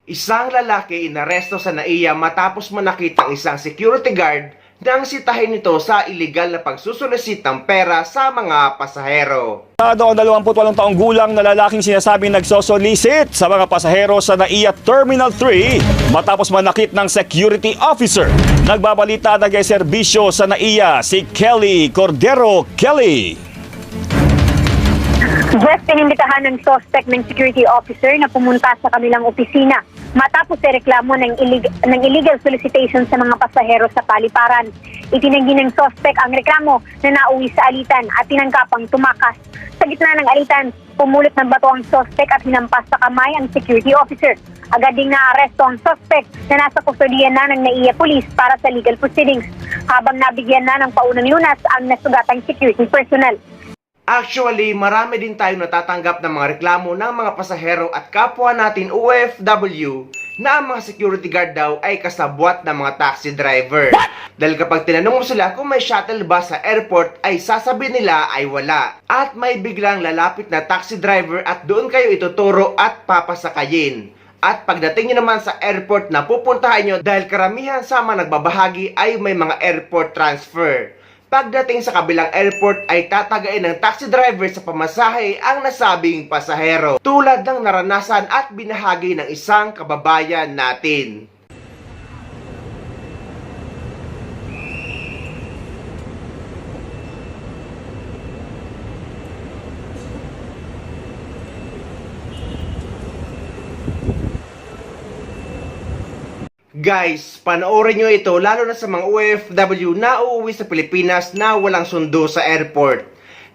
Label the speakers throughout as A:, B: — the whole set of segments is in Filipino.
A: Isang lalaki inaresto sa NAIA matapos manakit ang isang security guard nang sitahin nito sa iligal na pagsusulisit ng pera sa mga pasahero.
B: Ang 28 taong gulang na lalaking sinasabing nagsosolicit sa mga pasahero sa NAIA Terminal 3 matapos manakit ng security officer. Nagbabalita nag-serbisyo sa NAIA si Kelly Cordero. Kelly.
C: Jeff, inimbitahan ng suspect ng security officer na pumunta sa kanilang opisina matapos ay reklamo ng illegal solicitation sa mga pasahero sa paliparan. Itinanggi ng suspect ang reklamo na nauwi sa alitan at tinangkapang tumakas. Sa gitna ng alitan, pumulit ng bato ang suspect at hinampas sa kamay ang security officer. Agad ding naaresto ang suspect na nasa kustodiyan na ng NAIA Police para sa legal proceedings, habang nabigyan na ng paunang lunas ang nasugatang security personnel.
A: Actually, marami din tayong natatanggap ng mga reklamo ng mga pasahero at kapwa natin OFW na ang mga security guard daw ay kasabwat ng mga taxi driver. Dahil kapag tinanong mo sila kung may shuttle bus sa airport ay sasabihin nila ay wala. At may biglang lalapit na taxi driver at doon kayo ituturo at papasakayin. At pagdating nyo naman sa airport na pupuntahan nyo dahil karamihan sa mga nagbabahagi ay may mga airport transfer. Pagdating sa kabilang airport ay tatagain ng taxi driver sa pamasahe ang nasabing pasahero. Tulad ng naranasan at binahagi ng isang kababayan natin. Guys, panoorin nyo ito lalo na sa mga OFW na uuwi sa Pilipinas na walang sundo sa airport.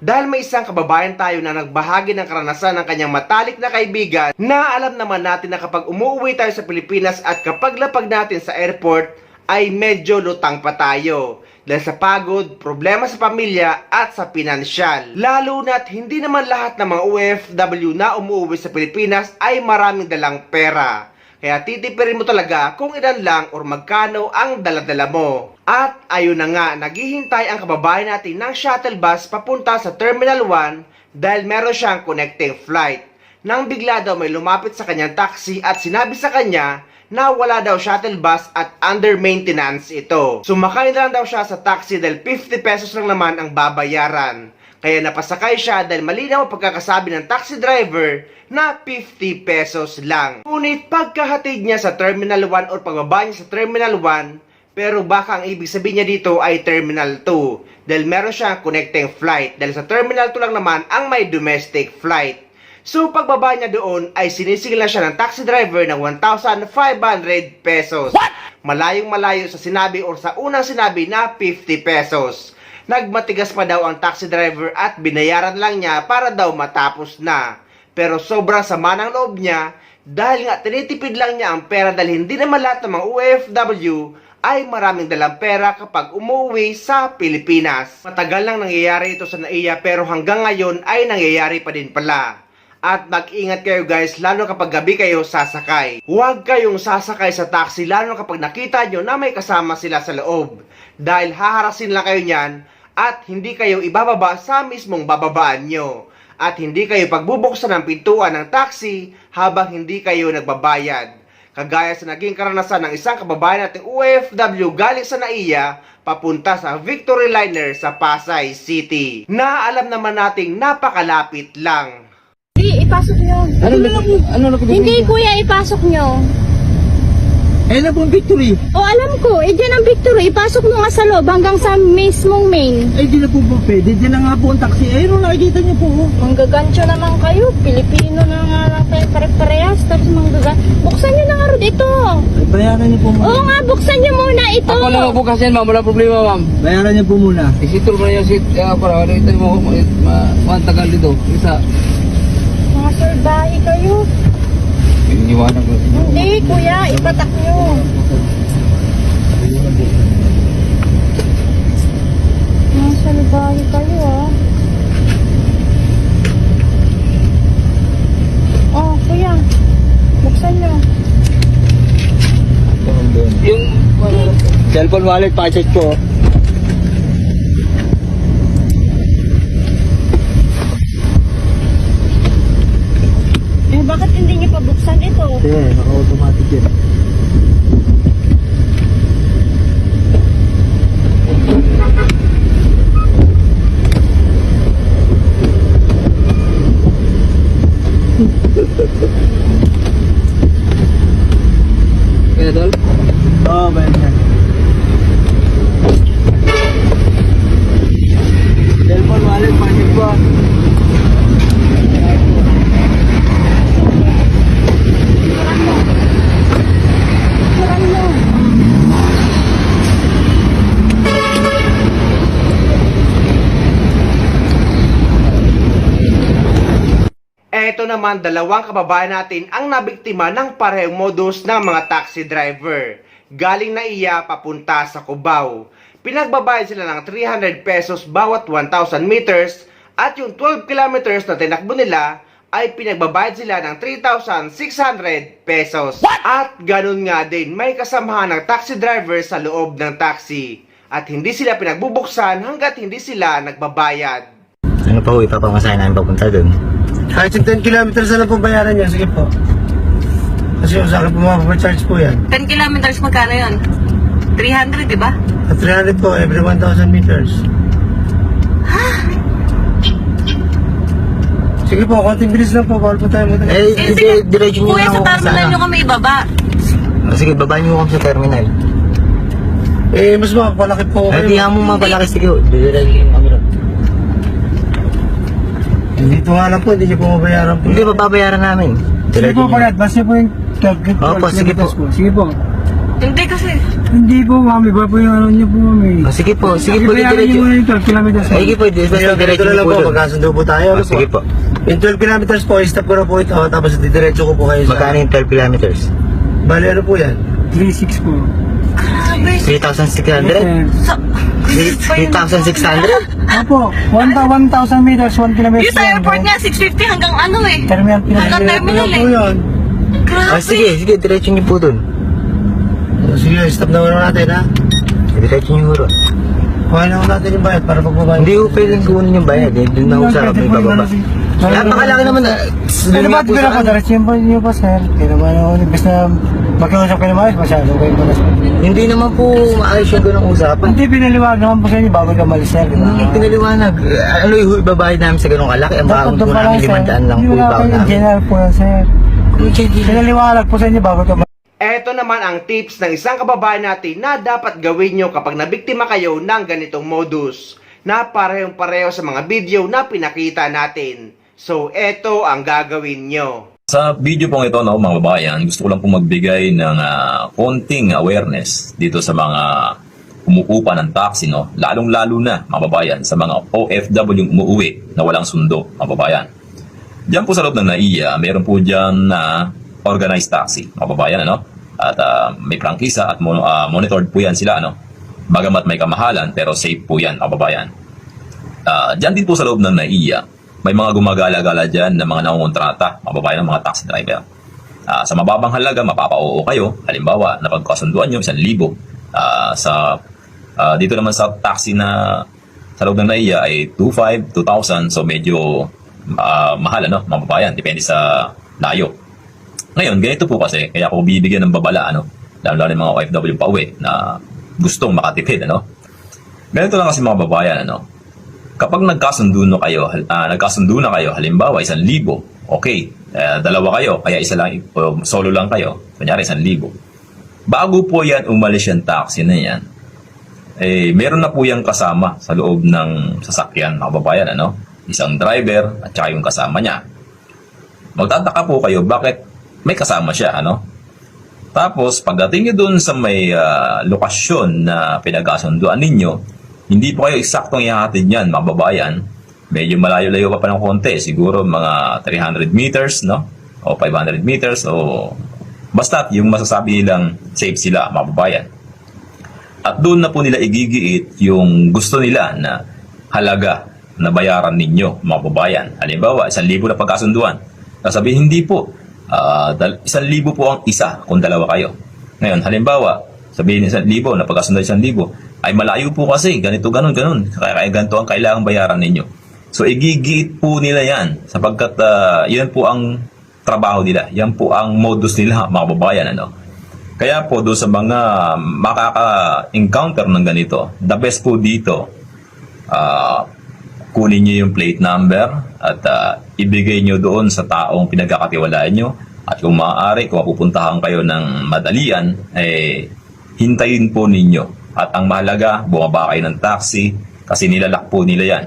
A: Dahil may isang kababayan tayo na nagbahagi ng karanasan ng kanyang matalik na kaibigan na alam naman natin na kapag umuwi tayo sa Pilipinas at kapag lapag natin sa airport ay medyo lutang pa tayo. Dahil sa pagod, problema sa pamilya at sa pinansyal. Lalo na't hindi naman lahat ng mga OFW na umuwi sa Pilipinas ay maraming dalang pera. Kaya titipirin mo talaga kung ilan lang or magkano ang daladala mo. At ayun na nga, naghihintay ang kababayan natin ng shuttle bus papunta sa Terminal 1 dahil meron siyang connecting flight. Nang bigla daw may lumapit sa kanyang taxi at sinabi sa kanya na wala daw shuttle bus at under maintenance ito. Sumakay na lang daw siya sa taxi dahil 50 pesos lang naman ang babayaran. Kaya napasakay siya dahil malinaw ang pagkakasabi ng taxi driver na 50 pesos lang. Ngunit pagkahatid niya sa Terminal 1 o pagbaba niya sa Terminal 1, pero baka ang ibig sabihin niya dito ay Terminal 2 dahil meron siyang connecting flight dahil sa Terminal 2 lang naman ang may domestic flight. So pagbaba niya doon ay sinisigil na siya ng taxi driver ng 1,500 pesos. What? Malayong malayo sa sinabi o sa unang sinabi na 50 pesos. Nagmatigas pa daw ang taxi driver at binayaran lang niya para daw matapos na. Pero sobrang sama ng loob niya dahil nga tinitipid lang niya ang pera dahil hindi naman lahat ng mga OFW ay maraming dalang pera kapag umuwi sa Pilipinas. Matagal lang nangyayari ito sa NAIA pero hanggang ngayon ay nangyayari pa din pala. At mag-ingat kayo guys lalo kapag gabi kayo sasakay. Huwag kayong sasakay sa taxi lalo kapag nakita nyo na may kasama sila sa loob. Dahil haharasin lang kayo niyan at hindi kayo ibababa sa mismong bababaan nyo. At hindi kayo pagbubuksan ng pintuan ng taxi habang hindi kayo nagbabayad. Kagaya sa naging karanasan ng isang kababayan nating OFW galing sa NAIA papunta sa Victory Liner sa Pasay City. Na alam naman nating napakalapit lang.
D: Hindi, ipasok nyo. Hindi kuya, ipasok nyo.
E: Eh na po ang Victory.
D: O alam ko, dyan ang Victory. Ipasok nyo nga sa loob hanggang sa mismong main.
E: Eh di na po po pwede. Di na nga po ang taxi. Eh no, nakikita niyo po.
D: Manggagancho naman kayo. Pilipino na nga lang tayo pare-parehas. Tapos buksan nyo na nga rin ito.
E: Eh, bayaran niyo po muna.
D: Oo nga, buksan nyo muna ito.
F: Ako lang bukas yan, ma'am. Wala problema, ma'am.
E: Bayaran niyo po muna.
F: Isitol ko na yung seat para ito mo tagal dito. Isa.
D: Mga surbahe kayo.
F: Iniwanan ko.
D: Hindi kuya, ipatak nyo. Mga surbahe kayo Oh, kuya. Buksan nyo.
F: Yung
E: Cellphone wallet, pacheck ko.
D: Bakit hindi niyo pa buksan? buksan ito.
E: Naka-automatic yan.
F: Kaya tol?
E: Oo, ba yan? Cellphone wallet, magic po.
A: Eto naman, dalawang kababayan natin ang nabiktima ng parehong modus ng mga taxi driver. Galing na iya papunta sa Cubao. Pinagbabayad sila ng 300 pesos bawat 1,000 meters at yung 12 kilometers na tinakbo nila ay pinagbabayad sila ng 3,600 pesos. At ganun nga din, may kasamahan ng taxi driver sa loob ng taxi at hindi sila pinagbubuksan hanggat hindi sila nagbabayad.
G: Ano pa ho, ipapamasahin namin papunta doon.
E: Kahit yung 10 kilometers na lang po bayaran niya, sige po. Kasi yung sa akin po mapapacharge po yan.
H: 10 kilometers magkano yun? 300, di ba?
E: At 300 po every 1,000 meters. Sige po, konting bilis lang po, bawal po tayo muna.
G: Diretso nyo
H: Kuya,
G: lang
H: sa
G: ako
H: terminal nyo kami ibaba.
G: Sige, babaan nyo ako sa terminal.
E: Mas mapapalaki po
G: Ay,
E: kayo.
G: di mo mapalaki, sige ho. Diretso nyo kami ron.
E: Dito nga lang po, hindi niyo po mabayaran po.
G: Hindi, babayaran namin.
E: Sige po, pagkat, basta po yung
G: Opo, sige po.
E: Sige po.
H: Hindi kasi.
E: Hindi po, mami, ba po yung ano niyo po, mami.
G: Sige po,
E: Bayaran niyo
G: diretso.
E: muna yung 12 kilometers.
G: Sige po, basta diretso
E: na
G: nyo
E: lang
G: po
E: po,
G: doon.
E: magkasundo po tayo. ano
G: Sige po.
E: Yung 12 kilometers po, stop ko na po ito, tapos didiretso ko po kayo sa...
G: Magkano yung 12 kilometers?
E: Bali, ano po yan? 3,600 po.
H: Grabe.
G: 3,600?
H: Sa,
G: 3,600?
E: Opo, 1,000 meters, 1 kilometer.
H: yung sa airport nga, 650 hanggang ano eh.
E: Terminal,
H: Hanggang terminal
E: po
H: eh.
E: yun.
H: Grabe.
G: Sige, diretso nyo po doon.
E: Sige, stop na muna natin, ha?
G: Diretso nyo po ron.
E: Kuha na natin yung bayad para pagbabayad.
G: Hindi ko pwedeng kunin yung bayad. Doon na ako sa may bababa. Napakalaki naman.
E: Ano ba ito po? Diretso yung po niyo pa, sir. Kaya naman ako, imbes na magkausap kayo naman, masyado kayo po na.
G: Hindi naman po maayos yung ganong usapan.
E: Hindi, pinaliwag naman po sa inyo bago ka malis, sir.
G: Hindi pinaliwanag. Ano yung ibabayad namin sa ganong kalaki? Ang baon po namin 500 lang po ibaw namin.
E: General po yan, sir. Pinaliwanag po sa inyo bago ka malis.
A: Eto naman ang tips ng isang kababayan natin na dapat gawin nyo kapag nabiktima kayo ng ganitong modus na parehong-pareho sa mga video na pinakita natin. So, eto ang gagawin nyo.
I: Sa video pong ito, no, mga babayan, gusto ko lang pong magbigay ng konting awareness dito sa mga umuupa ng taxi, no? Lalong-lalo na, mga babayan, sa mga OFW umuuwi na walang sundo, mga babayan. Diyan po sa loob ng NAIA, meron po dyan na organized taxi, mga babayan, ano? At may prangkisa at monitored po yan sila, ano? Bagamat may kamahalan, pero safe po yan, mga babayan. Diyan din po sa loob ng NAIA, may mga gumagala-gala dyan na mga nangungontrata, mga babayan, ng mga taxi driver. Sa mababang halaga, mapapa-oo kayo. Halimbawa, napagkasunduan nyo, 1,000. Dito naman sa taxi na sa loob ng NAIA ay 2,500, 2,000. So medyo mahal, ano, mga babayan. Depende sa layo. Ngayon, ganito po kasi, kaya ako bibigyan ng babala, ano, lalo ng mga OFW pa uwi na gustong makatipid, ano. Ganito lang kasi mga babayan, ano, kapag nagkasundo na kayo, halimbawa 1,000, okay, dalawa kayo, kaya isa lang, solo lang kayo, kunyari 1,000. Bago po yan umalis yung taxi na yan, meron na po yung kasama sa loob ng sasakyan, mga babayan, ano, isang driver at saka yung kasama niya. Magtataka po kayo, bakit may kasama siya, ano? Tapos, pagdating nyo dun sa may lokasyon na pinagkasunduan ninyo, hindi po kayo eksaktong ihahatid yan, mga babayan. Medyo malayo-layo pa ng konti, siguro mga 300 meters, no? O 500 meters, o basta yung masasabi nilang safe sila, mga babayan. At doon na po nila igigiit yung gusto nila na halaga na bayaran ninyo, mga babayan. Halimbawa, 1,000 na pagkasunduan. Sasabihin, hindi po. 1,000 po ang isa kung dalawa kayo. Ngayon, halimbawa, sabihin 1,000 na pagkasundan 1,000, ay malayo po kasi, ganito, ganun. Kaya ganito ang kailangang bayaran ninyo. So, igigiit po nila yan sapagkat yan po ang trabaho nila. Yan po ang modus nila, mga kababayan. Ano? Kaya po doon sa mga makaka-encounter ng ganito, the best po dito, kunin nyo yung plate number at ibigay nyo doon sa taong pinagkakatiwalaan nyo. At kung maaari, kung pupuntahan kayo ng madalian, hintayin po ninyo. At ang mahalaga, bumaba kayo ng taxi kasi nilalak po nila yan.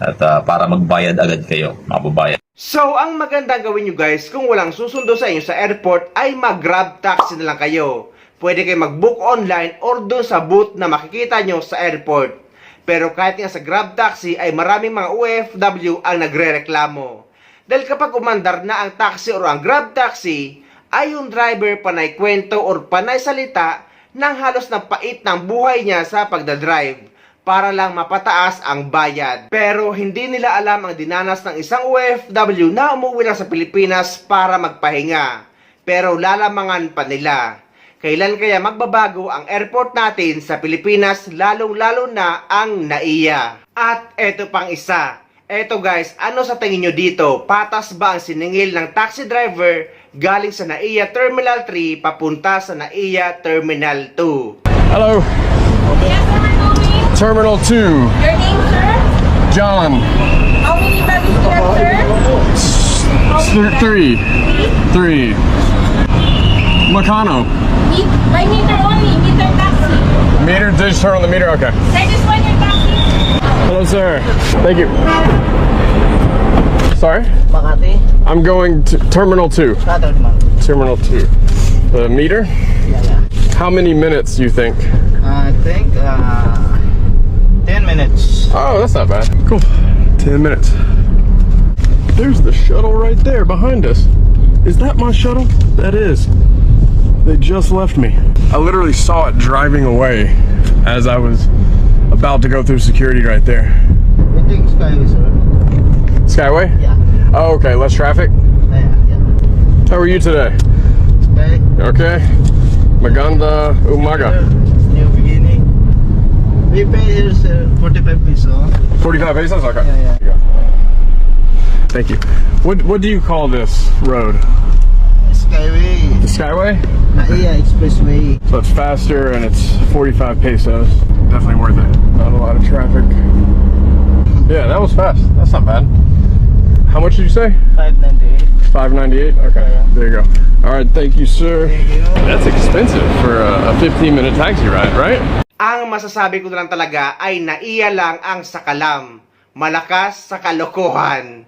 I: At para magbayad agad kayo, mga babayan.
A: So, ang magandang gawin nyo guys, kung walang susundo sa inyo sa airport, ay mag-grab taxi na lang kayo. Pwede kayo mag-book online or doon sa booth na makikita nyo sa airport. Pero kahit nga sa grab taxi ay maraming mga OFW ang nagre-reklamo. Dahil kapag umandar na ang taxi or ang grab taxi, ay yung driver panay kwento or panay salita nang halos ng pait ng buhay niya sa pagdadrive para lang mapataas ang bayad. Pero hindi nila alam ang dinanas ng isang OFW na umuwi lang sa Pilipinas para magpahinga. Pero lalamangan pa nila. Kailan kaya magbabago ang airport natin sa Pilipinas, lalong-lalo na ang NAIA? At eto pang isa. Eto guys, ano sa tingin nyo dito? Patas ba ang siningil ng taxi driver galing sa NAIA Terminal 3 papunta sa NAIA Terminal 2?
J: Hello.
D: Yes, sir, we're going.
J: Terminal 2.
D: Your name, sir?
J: John.
D: How many bags do you have, sir?
J: Three. Macano.
D: By meter only, meter taxi.
J: Meter, just turn on the meter, okay.
D: Sir, this one your taxi.
J: Hello, sir. Thank you. Sorry?
G: Makati?
J: I'm going to Terminal 2. Terminal 2. The meter?
G: Yeah.
J: How many minutes do you think?
G: I think 10 minutes.
J: Oh, that's not bad. Cool. 10 minutes. There's the shuttle right there behind us. Is that my shuttle? That is. They just left me. I literally saw it driving away as I was about to go through security right there.
G: I think Skyway, sir.
J: Skyway?
G: Yeah.
J: Oh, okay. Less traffic?
G: Yeah.
J: How are you today?
G: Okay.
J: Okay. Maganda umaga.
G: New beginning. We pay here, sir, 45 pesos.
J: 45 pesos? Okay.
G: Yeah.
J: Thank you. What do you call this road?
G: Skyway.
J: The Skyway?
G: NAIA Expressway.
J: So it's faster and it's 45 pesos. Definitely worth it. Not a lot of traffic. Yeah, that was fast. That's not bad. How much did you say?
G: 598.
J: 598? Okay,
G: Yeah.
J: there you go. All right, thank you, sir.
G: Thank you.
J: That's expensive for a 15-minute taxi ride, right?
A: Ang masasabi ko na lang talaga ay NAIA lang ang sakalam. Malakas sa kalokohan.